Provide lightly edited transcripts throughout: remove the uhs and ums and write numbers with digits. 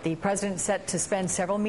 The president set to spend several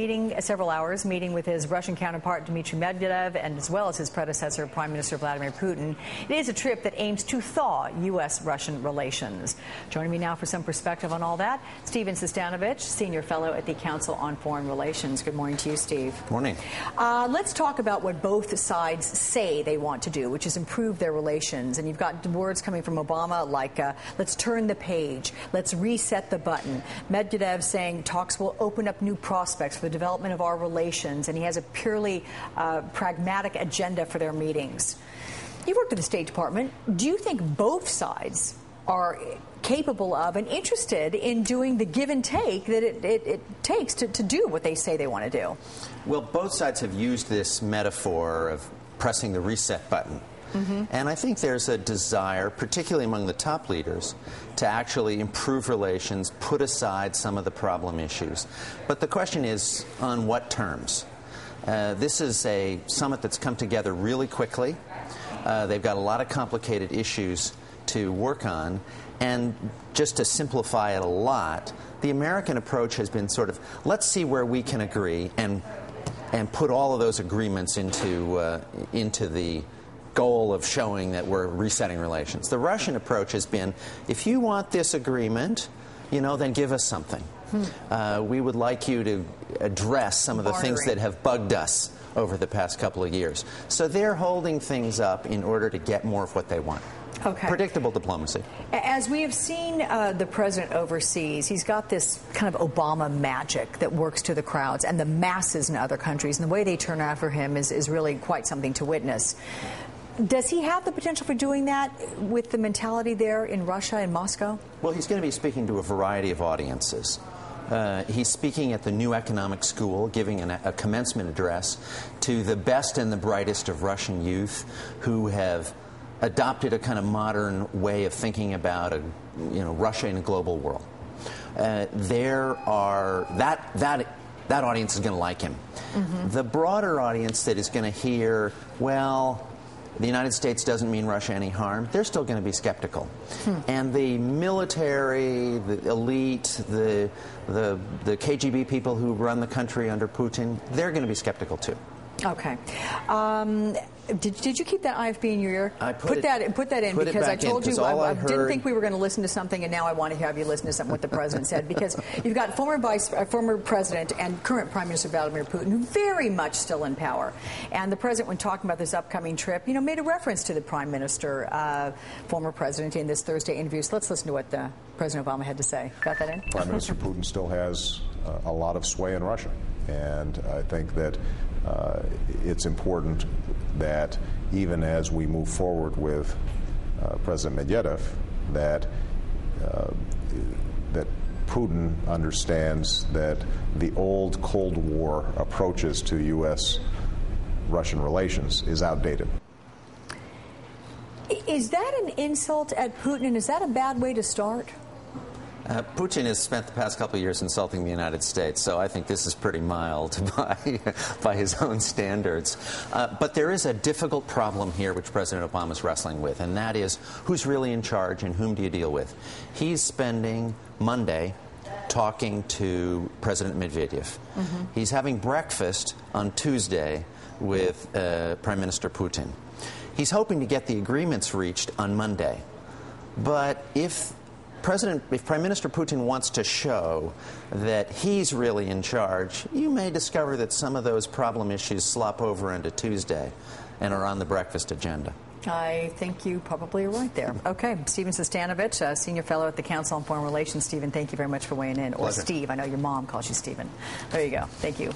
hours meeting with his Russian counterpart Dmitry Medvedev and as well as his predecessor, Prime Minister Vladimir Putin. It is a trip that aims to thaw U.S.-Russian relations. Joining me now for some perspective on all that, Steven Sestanovich, Senior Fellow at the Council on Foreign Relations. Good morning to you, Steve. Morning. Let's talk about what both sides say they want to do, which is improve their relations. And you've got words coming from Obama like, let's turn the page, let's reset the button. Medvedev saying talks will open up new prospects for the development of our relations, and he has a purely pragmatic agenda for their meetings. You've worked at the State Department. Do you think both sides are capable of and interested in doing the give and take that it takes to do what they say they want to do? Well, both sides have used this metaphor of pressing the reset button. And I think there's a desire, particularly among the top leaders, to actually improve relations, put aside some of the problem issues. But the question is, on what terms? This is a summit that's come together really quickly. They've got a lot of complicated issues to work on. And just to simplify it a lot, the American approach has been sort of, let's see where we can agree and put all of those agreements into the goal of showing that we're resetting relations. The Russian approach has been, if you want this agreement, then give us something. We would like you to address some of the things that have bugged us over the past couple of years. So they're holding things up in order to get more of what they want. Okay. Predictable diplomacy. As we have seen the president overseas, he's got this kind of Obama magic that works to the crowds and the masses in other countries, and the way they turn out for him is really quite something to witness. Does he have the potential for doing that with the mentality there in Russia and Moscow? Well, he's going to be speaking to a variety of audiences. He's speaking at the New Economic School, giving a commencement address to the best and the brightest of Russian youth who have adopted a kind of modern way of thinking about Russia in a global world. That audience is going to like him. The broader audience that is going to hear, well, the United States doesn't mean Russia any harm, they're still going to be skeptical. And the military, the elite, the KGB people who run the country under Putin, they're going to be skeptical too. Okay. Did you keep that IFB in your ear? I put that in because I told you I didn't think we were going to listen to something, and now I want to have you listen to something what the president said, because you've got former president and current Prime Minister Vladimir Putin very much still in power, and the president, when talking about this upcoming trip, made a reference to the Prime Minister, former president, in this Thursday interview. So let's listen to what President Obama had to say. Got that in? Prime Minister Putin still has a lot of sway in Russia, and I think that it's important that even as we move forward with President Medvedev, that Putin understands that the old Cold War approaches to U.S.-Russian relations is outdated. Is that an insult at Putin, and is that a bad way to start? Putin has spent the past couple of years insulting the United States, so I think this is pretty mild by his own standards. But there is a difficult problem here which President Obama is wrestling with, and that is who's really in charge and whom do you deal with? He's spending Monday talking to President Medvedev. He's having breakfast on Tuesday with Prime Minister Putin. He's hoping to get the agreements reached on Monday. But if Prime Minister Putin wants to show that he's really in charge, you may discover that some of those problem issues slop over into Tuesday and are on the breakfast agenda. I think you probably are right there. Okay, Steven Sestanovich, Senior Fellow at the Council on Foreign Relations. Stephen, thank you very much for weighing in. Or Pleasure. Steve, I know your mom calls you Stephen. There you go. Thank you.